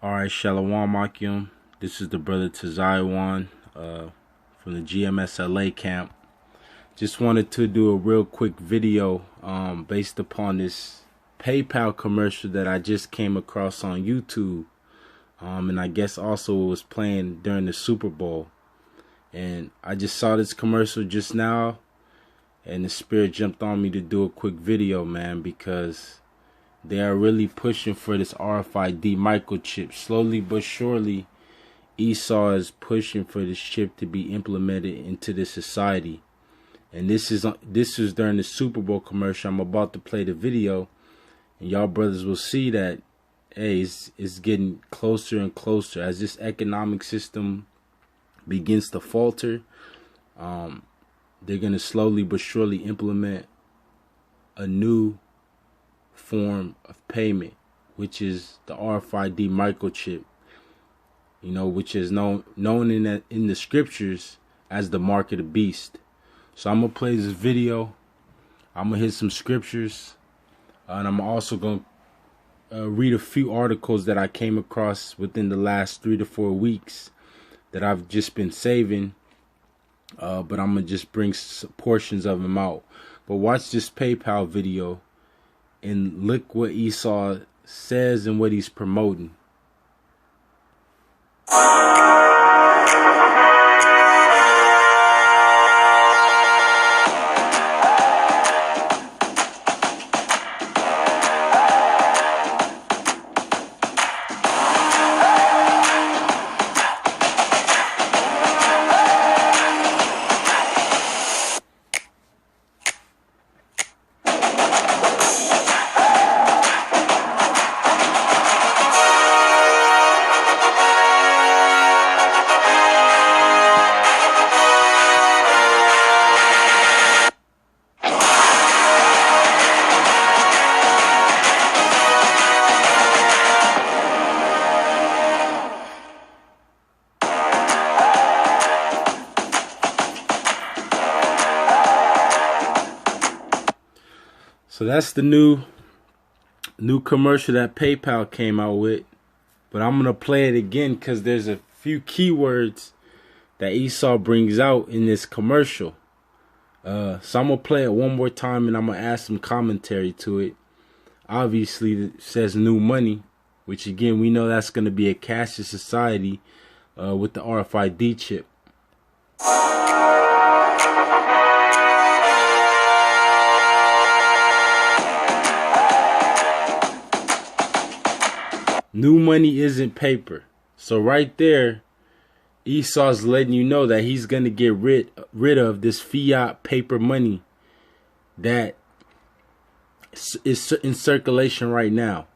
Alright, Shalom Akim. This is the brother Tazaiwan from the GMSLA camp. Just wanted to do a real quick video based upon this PayPal commercial that I just came across on YouTube. And I guess also it was playing during the Super Bowl. And I just saw this commercial just now, and the spirit jumped on me to do a quick video, man, because they are really pushing for this RFID microchip. Slowly but surely, Esau is pushing for this chip to be implemented into this society. And this is during the Super Bowl commercial. I'm about to play the video, and y'all brothers will see that, hey, it's getting closer and closer as this economic system begins to falter. They're going to slowly but surely implement a new form of payment, which is the RFID microchip, which is known in the scriptures as the mark of the beast. So I'm gonna play this video. I'm gonna hit some scriptures, and I'm also gonna read a few articles that I came across within the last 3 to 4 weeks that I've just been saving, but I'm gonna just bring portions of them out. But watch this PayPal video and look what Esau says and what he's promoting. So that's the new commercial that PayPal came out with. But I'm going to play it again because there's a few keywords that Esau brings out in this commercial. So I'm going to play it one more time, and I'm going to add some commentary to it. Obviously, it says new money, which again, we know that's going to be a cashless society with the RFID chip. New money isn't paper. So right there, Esau's letting you know that he's going to get rid of this fiat paper money that is in circulation right now.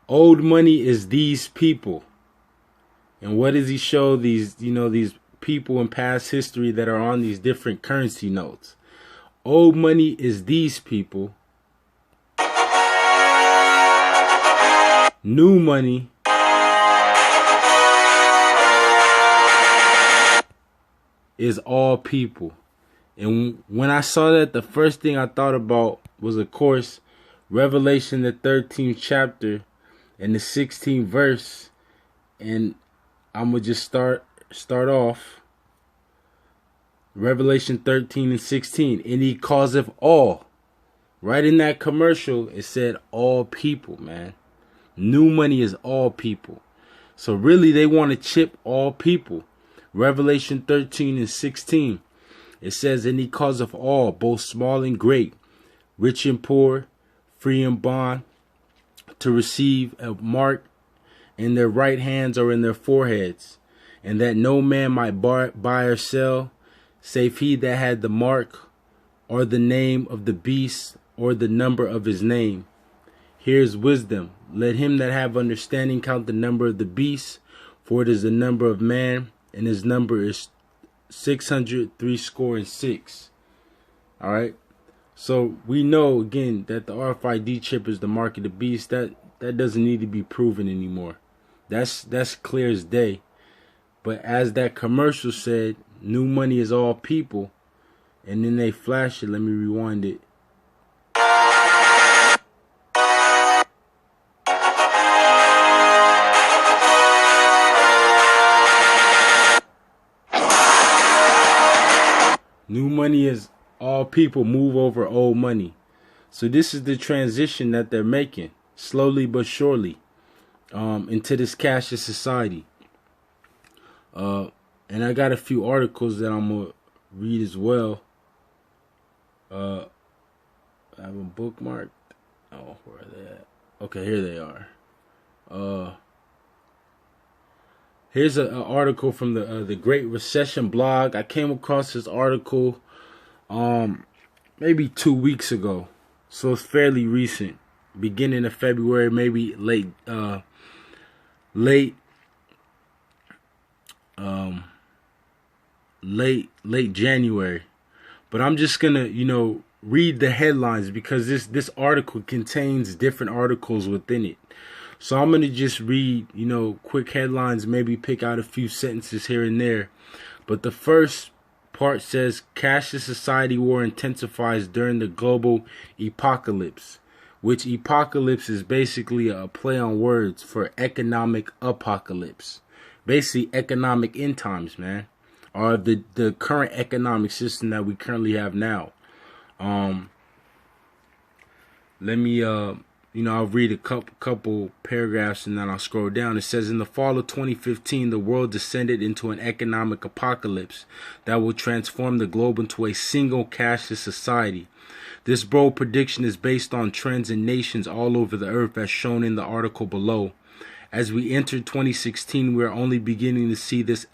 Old money is these people. And what does he show these, these people in past history that are on these different currency notes? Old money is these people. New money is all people. And when I saw that, the first thing I thought about was, of course, Revelation, the 13th chapter, and the 16th verse, and I'm gonna just start off. Revelation 13 and 16, and he causeth all. Right in that commercial, it said all people, man. New money is all people. So really, they want to chip all people. Revelation 13 and 16, it says, and he causeth all, both small and great, rich and poor, free and bond, to receive a mark in their right hands or in their foreheads, and that no man might buy or sell, save he that had the mark, or the name of the beast, or the number of his name. Here's wisdom. Let him that have understanding count the number of the beast, for it is the number of man, and his number is 666. All right. So we know again that the RFID chip is the mark of the beast. That doesn't need to be proven anymore. That's clear as day. But as that commercial said, new money is all people. And then they flash it. Let me rewind it. New money is all people, move over old money. So this is the transition that they're making, slowly but surely, into this cashless society. And I got a few articles that I'm gonna read as well. I have them bookmarked. Oh, where are they at? Okay, here they are. Here's an article from the Great Recession blog. I came across this article maybe 2 weeks ago, so it's fairly recent, beginning of February, maybe late January. But I'm just gonna read the headlines because this article contains different articles within it. So I'm going to just read, quick headlines, maybe pick out a few sentences here and there. But the first part says, cashless society war intensifies during the global apocalypse, which apocalypse is basically a play on words for economic apocalypse. Basically economic end times, man, or the current economic system that we currently have now. Let me I'll read a couple paragraphs and then I'll scroll down. It says, in the fall of 2015, the world descended into an economic apocalypse that will transform the globe into a single cashless society. This bold prediction is based on trends in nations all over the earth, as shown in the article below. As we enter 2016, we are only beginning to see this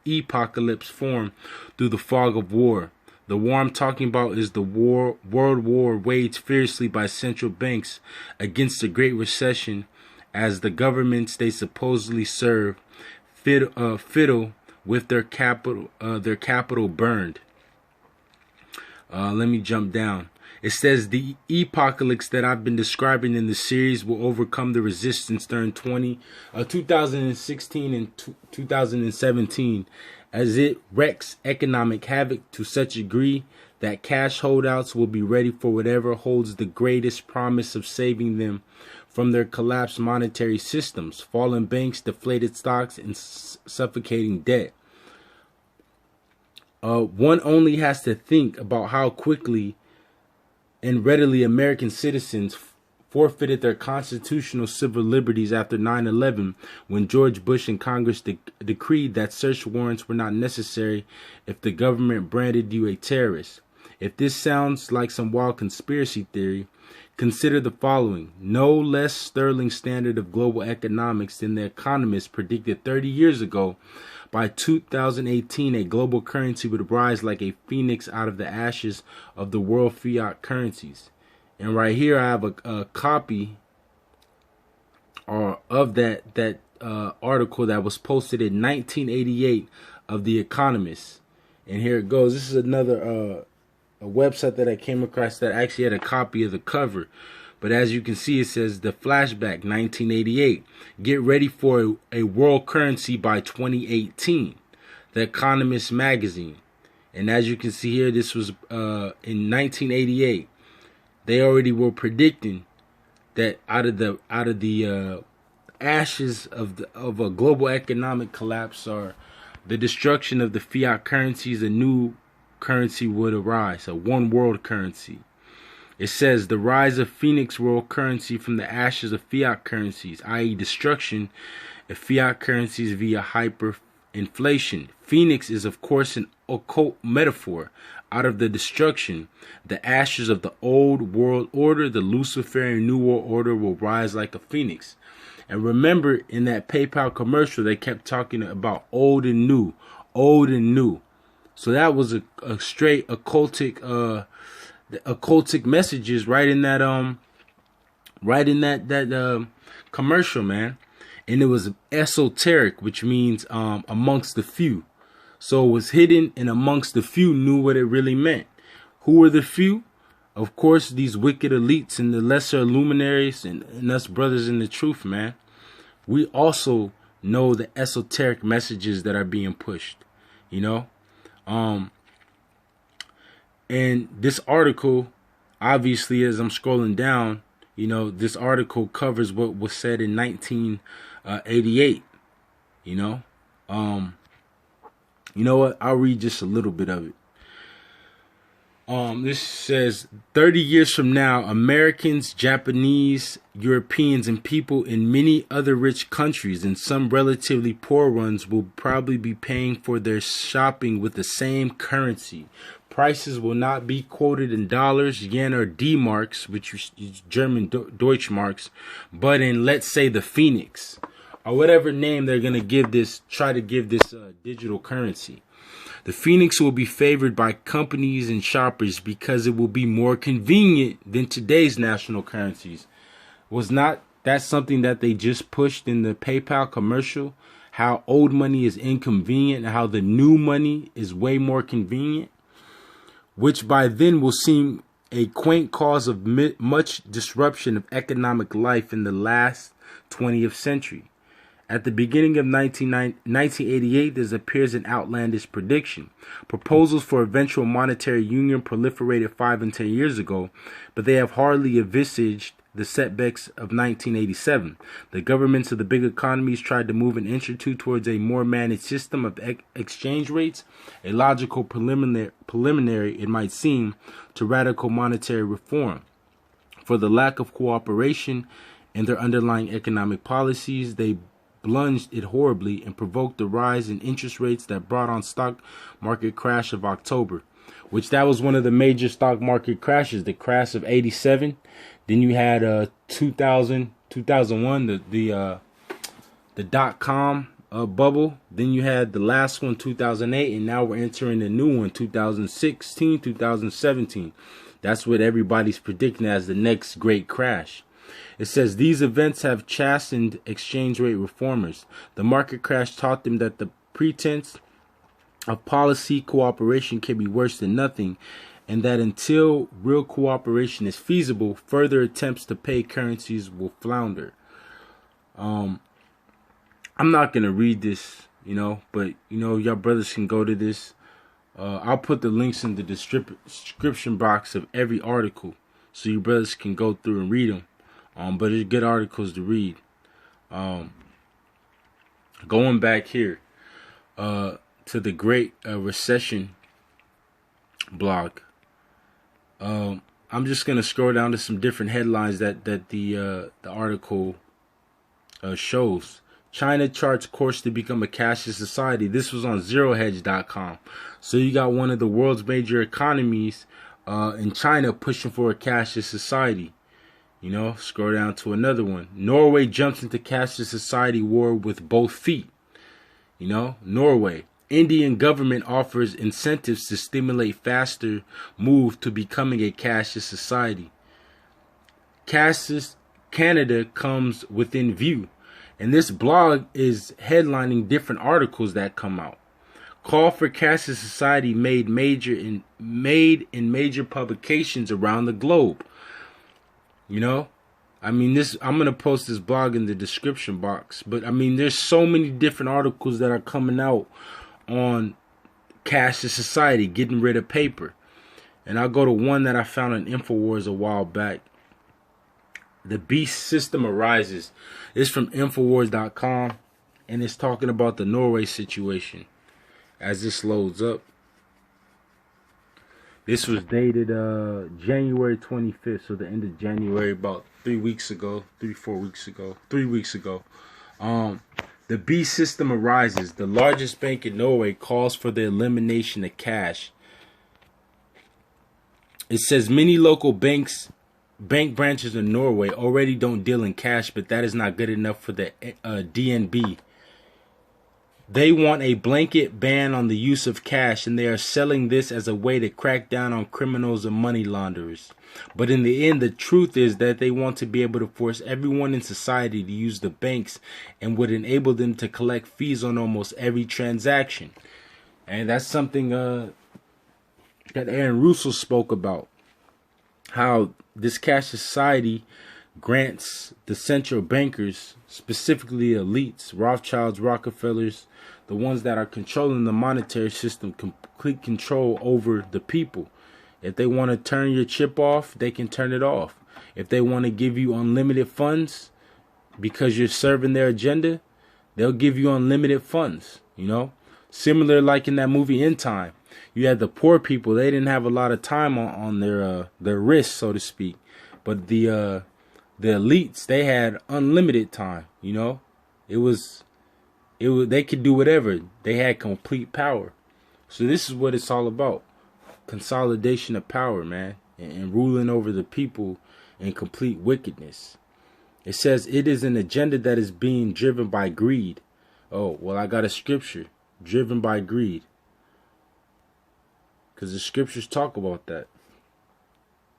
apocalypse form through the fog of war. The war I'm talking about is the world war waged fiercely by central banks against the Great Recession, as the governments they supposedly serve fiddle with their capital burned. Let me jump down. It says the apocalypse that I've been describing in the series will overcome the resistance during 2016 and 2017. As it wreaks economic havoc to such a degree that cash holdouts will be ready for whatever holds the greatest promise of saving them from their collapsed monetary systems, fallen banks, deflated stocks, and suffocating debt. One only has to think about how quickly and readily American citizens forfeited their constitutional civil liberties after 9/11, when George Bush and Congress decreed that search warrants were not necessary if the government branded you a terrorist. If this sounds like some wild conspiracy theory, consider the following. No less sterling standard of global economics than the economists predicted 30 years ago. By 2018, a global currency would rise like a phoenix out of the ashes of the world fiat currencies. And right here, I have a copy of that article that was posted in 1988 of The Economist. And here it goes. This is another a website that I came across that actually had a copy of the cover. But as you can see, it says the flashback 1988. Get ready for a world currency by 2018. The Economist magazine. And as you can see here, this was in 1988. They already were predicting that out of the ashes of a global economic collapse or the destruction of the fiat currencies, a new currency would arise, a one world currency. It says the rise of Phoenix world currency from the ashes of fiat currencies, i.e. destruction of fiat currencies via hyperinflation. Phoenix is of course an occult metaphor. Out of the destruction, the ashes of the old world order, the Luciferian new world order will rise like a phoenix. And remember, in that PayPal commercial, they kept talking about old and new, old and new. So that was a straight occultic messages right in that commercial, man. And it was esoteric, which means amongst the few. So it was hidden, and amongst the few knew what it really meant. Who were the few? of course, these wicked elites and the lesser luminaries and us brothers in the truth, man, we also know the esoteric messages that are being pushed, you know? And this article, obviously, as I'm scrolling down, you know, this article covers what was said in 1988, you know? You know what? I'll read just a little bit of it. This says 30 years from now, Americans, Japanese, Europeans, and people in many other rich countries and some relatively poor ones will probably be paying for their shopping with the same currency. Prices will not be quoted in dollars, yen, or D-marks, which is German Deutschmarks, but in, let's say, the Phoenix, or whatever name they're going to give this, try to give this digital currency. The Phoenix will be favored by companies and shoppers because it will be more convenient than today's national currencies. Was not that something that they just pushed in the PayPal commercial? How old money is inconvenient and how the new money is way more convenient? Which by then will seem a quaint cause of much disruption of economic life in the last 20th century. At the beginning of 1988, this appears an outlandish prediction. Proposals for eventual monetary union proliferated 5 and 10 years ago, but they have hardly envisaged the setbacks of 1987. The governments of the big economies tried to move an inch or two towards a more managed system of exchange rates, a logical preliminary, it might seem, to radical monetary reform. For the lack of cooperation in their underlying economic policies, they plunged it horribly and provoked the rise in interest rates that brought on stock market crash of October, which that was one of the major stock market crashes, the crash of 87. Then you had 2001, the dot-com bubble. Then you had the last one, 2008, and now we're entering the new one, 2016, 2017. That's what everybody's predicting as the next great crash. It says these events have chastened exchange rate reformers. The market crash taught them that the pretense of policy cooperation can be worse than nothing, and that until real cooperation is feasible, further attempts to pay currencies will flounder. I'm not going to read this, you know, but, you know, y'all brothers can go to this. I'll put the links in the description box of every article so you brothers can go through and read them. But it's good articles to read. Going back here to the Great Recession blog. I'm just gonna scroll down to some different headlines that the article shows. China charts course to become a cashless society. This was on ZeroHedge.com. So you got one of the world's major economies in China pushing for a cashless society. You know, scroll down to another one. Norway jumps into cashless society war with both feet. You know, Norway. Indian government offers incentives to stimulate faster move to becoming a cashless society. Cashless Canada comes within view. And this blog is headlining different articles that come out. Call for cashless society made in major publications around the globe. You know, I mean, I'm going to post this blog in the description box, but I mean, there's so many different articles that are coming out on cashless society, getting rid of paper. And I'll go to one that I found on Infowars a while back. The beast system arises. It's from Infowars.com, and it's talking about the Norway situation. As this loads up. This was dated January 25th, so the end of January, about 3 weeks ago. The beast system arises. The largest bank in Norway calls for the elimination of cash. It says many local bank branches in Norway already don't deal in cash, but that is not good enough for the DNB. They want a blanket ban on the use of cash, and they are selling this as a way to crack down on criminals and money launderers. But in the end, the truth is that they want to be able to force everyone in society to use the banks and would enable them to collect fees on almost every transaction. And that's something that Aaron Russell spoke about. how this cash society grants the central bankers, specifically elites, Rothschilds, Rockefellers, the ones that are controlling the monetary system, complete control over the people. If they want to turn your chip off, they can turn it off. If they want to give you unlimited funds because you're serving their agenda, they'll give you unlimited funds, you know? Similar like in that movie In Time. You had the poor people, they didn't have a lot of time on their wrists, so to speak. But the elites, they had unlimited time, you know? It was they could do whatever. They had complete power. So this is what it's all about. Consolidation of power, man, and ruling over the people in complete wickedness. It says it is an agenda that is being driven by greed. Oh, well, I got a scripture. Driven by greed. Because the scriptures talk about that.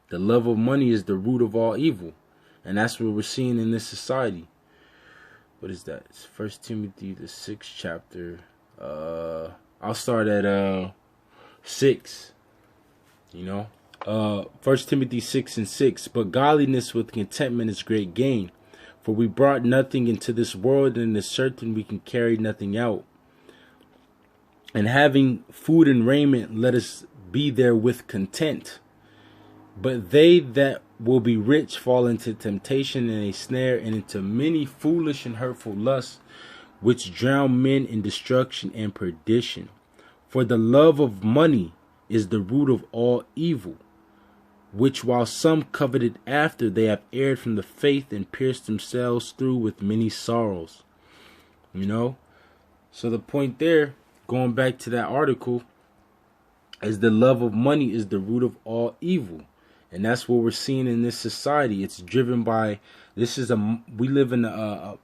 The love of money is the root of all evil. And that's what we're seeing in this society. What is that? It's 1 Timothy, the 6th chapter. I'll start at 6. You know? 1 Timothy 6:6. But godliness with contentment is great gain. For we brought nothing into this world, and it is certain we can carry nothing out. And having food and raiment, let us be therewith content. But they that will be rich fall into temptation and a snare, and into many foolish and hurtful lusts, which drown men in destruction and perdition. For the love of money is the root of all evil, which while some coveted after, they have erred from the faith and pierced themselves through with many sorrows. You know? So the point there, going back to that article, is the love of money is the root of all evil. And that's what we're seeing in this society. It's driven by, we live in a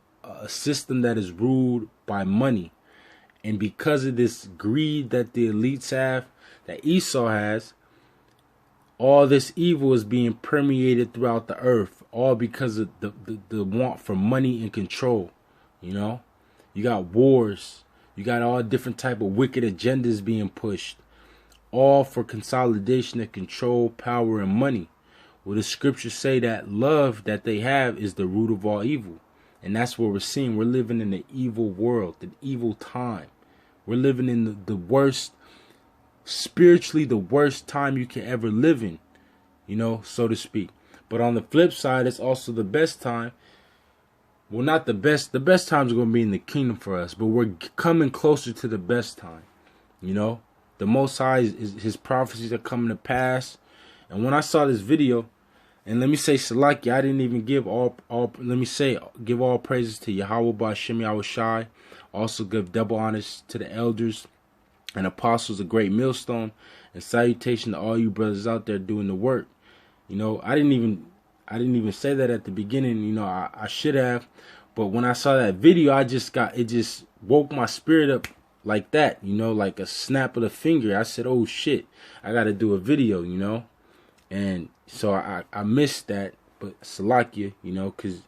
system that is ruled by money. And because of this greed that the elites have, that Esau has, all this evil is being permeated throughout the earth. All because of the want for money and control. You know? You got wars. You got all different type of wicked agendas being pushed. All for consolidation of control, power, and money. Well, the scriptures say that love that they have is the root of all evil. And that's what we're seeing. We're living in the evil world, the evil time. We're living in the worst, spiritually the worst time you can ever live in, you know, so to speak. But on the flip side, it's also the best time. Well, not the best. The best times are going to be in the kingdom for us. But we're coming closer to the best time, you know. The Most High, his prophecies are coming to pass. And when I saw this video, and let me say, Salaki, I didn't even give give all praises to Yahawah by Shem Yahawashi. Also give double honors to the elders and apostles of Greatmillstone. And salutation to all you brothers out there doing the work. You know, I didn't even say that at the beginning. You know, I should have. But when I saw that video, it just woke my spirit up. Like that, you know, like a snap of the finger. I said, oh shit, I gotta do a video, you know. And so I missed that, but Salakia, you know, because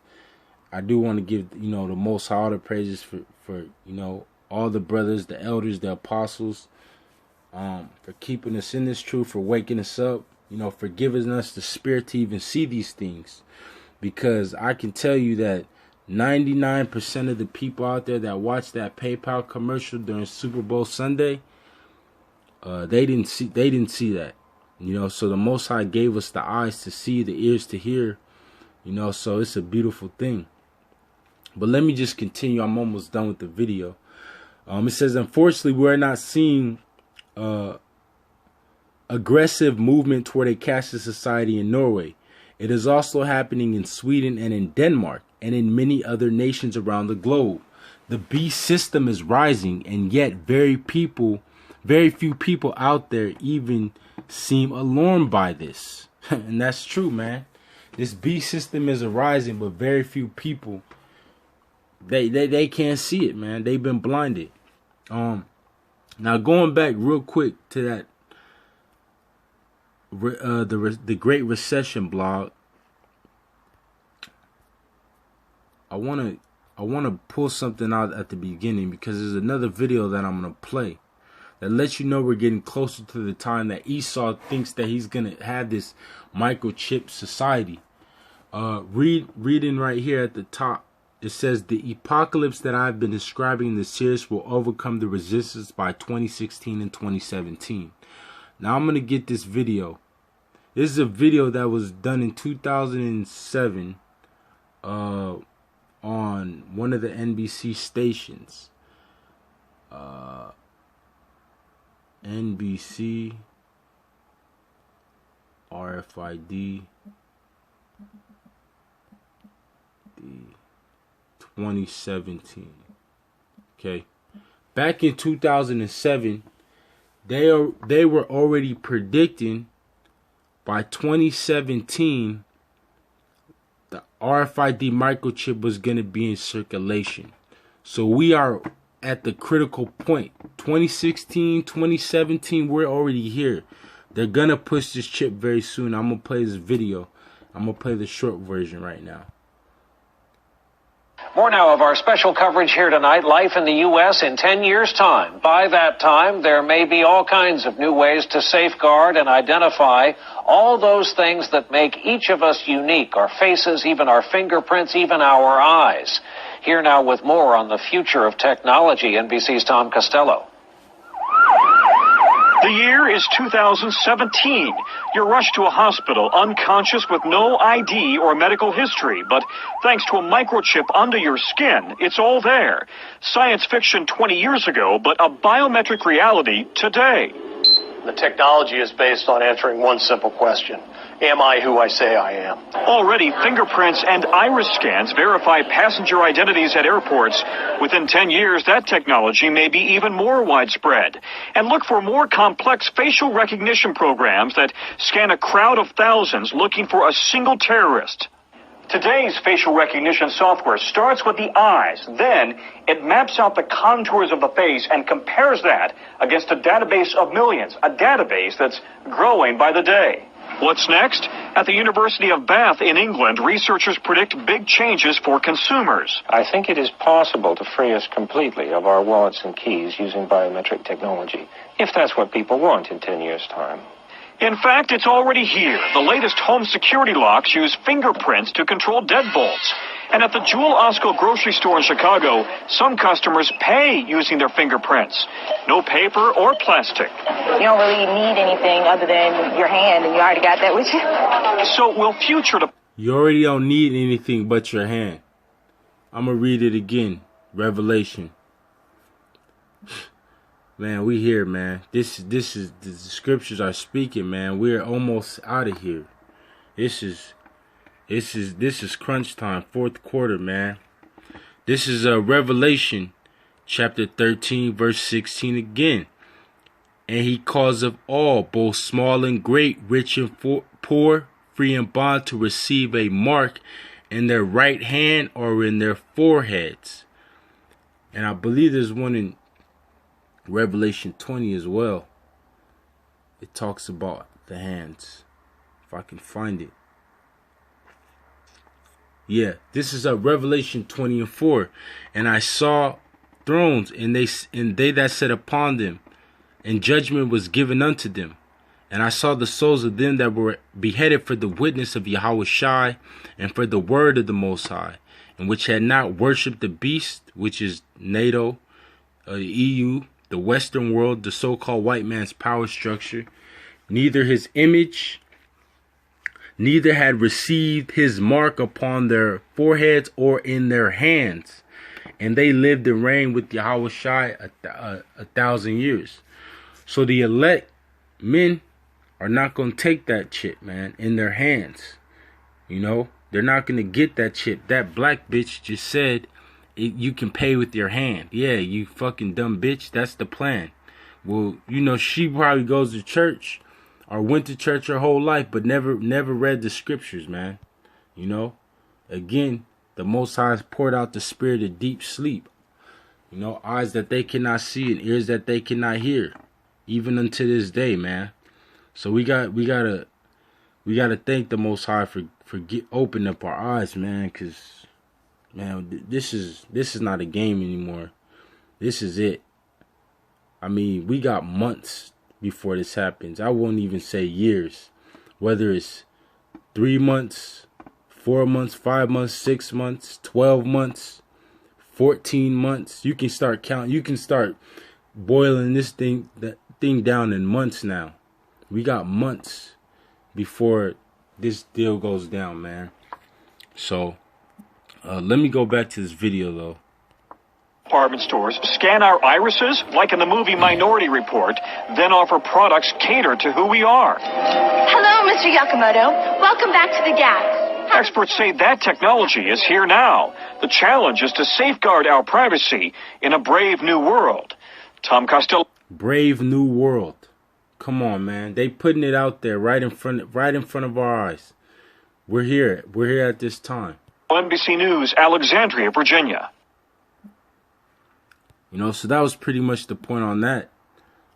I do want to give, you know, the Most High all the praises for you know, all the brothers, the elders, the apostles, for keeping us in this truth, for waking us up, you know, for giving us the spirit to even see these things. Because I can tell you that 99% of the people out there that watched that PayPal commercial during Super Bowl Sunday, they didn't see that, you know. So the Most High gave us the eyes to see, the ears to hear, you know. So it's a beautiful thing. But let me just continue. I'm almost done with the video. It says, unfortunately, we're not seeing aggressive movement toward a cashless society in Norway. It is also happening in Sweden and in Denmark, and in many other nations around the globe. The beast system is rising, and yet very few people out there even seem alarmed by this. And that's true, man. This beast system is arising, but very few people, they can't see it, man. They've been blinded. Now going back real quick to that the Great Recession blog. I wanna pull something out at the beginning, because there's another video that I'm gonna play that lets you know we're getting closer to the time that Esau thinks that he's gonna have this microchip society. Reading right here at the top, it says the apocalypse that I've been describing in the series will overcome the resistance by 2016 and 2017. Now I'm going to get this video. This is a video that was done in 2007 on one of the NBC stations. NBC, RFID, 2017. Okay, back in 2007, they were already predicting by 2017 the RFID microchip was going to be in circulation. So we are at the critical point. 2016, 2017, we're already here. They're going to push this chip very soon. I'm going to play this video. I'm going to play the short version right now. More now of our special coverage here tonight, life in the U.S. in 10 years' time. By that time, there may be all kinds of new ways to safeguard and identify all those things that make each of us unique, our faces, even our fingerprints, even our eyes. Here now with more on the future of technology, NBC's Tom Costello. The year is 2017. You're rushed to a hospital unconscious with no ID or medical history, but thanks to a microchip under your skin, it's all there. Science fiction 20 years ago, but a biometric reality today. The technology is based on answering one simple question. Am I who I say I am? Already, fingerprints and iris scans verify passenger identities at airports. Within 10 years, that technology may be even more widespread. And look for more complex facial recognition programs that scan a crowd of thousands looking for a single terrorist. Today's facial recognition software starts with the eyes. Then it maps out the contours of the face and compares that against a database of millions, a database that's growing by the day. What's next? At the University of Bath in England, researchers predict big changes for consumers. I think it is possible to free us completely of our wallets and keys using biometric technology, if that's what people want in 10 years' time. In fact, it's already here. The latest home security locks use fingerprints to control deadbolts. And at the Jewel Osco grocery store in Chicago, some customers pay using their fingerprints. No paper or plastic. You don't really need anything other than your hand, and you already got that with you. So will future... You already don't need anything but your hand. I'm going to read it again. Revelation. Man, we here, man. This is the scriptures are speaking, man. We're almost out of here. This is crunch time, fourth quarter, man. This is Revelation chapter 13, verse 16 again. And he calls of all, both small and great, rich and poor, free and bond, to receive a mark in their right hand or in their foreheads. And I believe there's one in Revelation 20 as well. It talks about the hands. If I can find it. Yeah, this is Revelation 20 and 4. And I saw thrones, and they that sat upon them, and judgment was given unto them. And I saw the souls of them that were beheaded for the witness of Yahawashi, and for the word of the Most High, and which had not worshipped the beast, which is NATO, EU, the Western world, the so-called white man's power structure, neither his image, neither had received his mark upon their foreheads or in their hands. And they lived and reigned with Yahawashi a 1,000 years. So the elect men are not going to take that chip, man, in their hands. You know, they're not going to get that chip. That black bitch just said you can pay with your hand. Yeah, you fucking dumb bitch. That's the plan. Well, you know, she probably goes to church or went to church her whole life, but never read the scriptures, man. You know, again, the Most High has poured out the spirit of deep sleep. You know, eyes that they cannot see and ears that they cannot hear, even unto this day, man. So we gotta thank the Most High for opening up our eyes, man. Cause, man, this is not a game anymore. This is it. I mean, we got months before this happens. I won't even say years. Whether it's 3 months, 4 months, 5 months, 6 months, 12 months, 14 months. You can start counting. You can start boiling this thing down in months now. We got months before this deal goes down, man. So let me go back to this video though. Department stores scan our irises, like in the movie Minority Report, then offer products catered to who we are. Hello, Mr. Yakamoto. Welcome back to the Gap. Experts say that technology is here now. The challenge is to safeguard our privacy in a brave new world. Tom Costello. Brave new world. Come on, man. They putting it out there right in front of our eyes. We're here. We're here at this time. NBC News, Alexandria, Virginia. You know, so that was pretty much the point on that.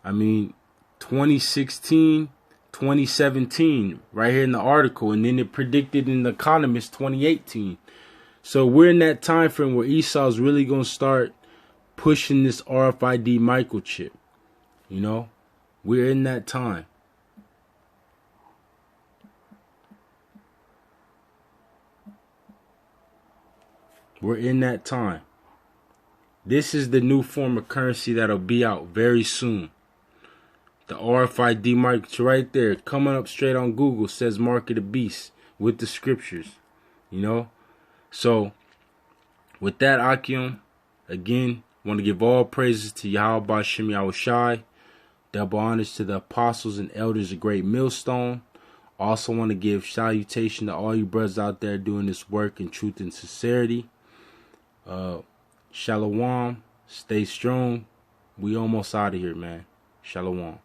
I mean, 2016, 2017, right here in the article, and then it predicted in The Economist 2018. So we're in that time frame where Esau's really going to start pushing this RFID microchip. You know, we're in that time. We're in that time. This is the new form of currency that'll be out very soon. The RFID microchip right there, coming up straight on Google, says Mark of the Beast with the scriptures. You know? So, with that, Akim, again, want to give all praises to Yahawah Shem Yahawashi. Double honors to the apostles and elders of Greatmillstone. Also want to give salutation to all you brothers out there doing this work in truth and sincerity. Shalom. Stay strong. We almost out of here, man. Shalom.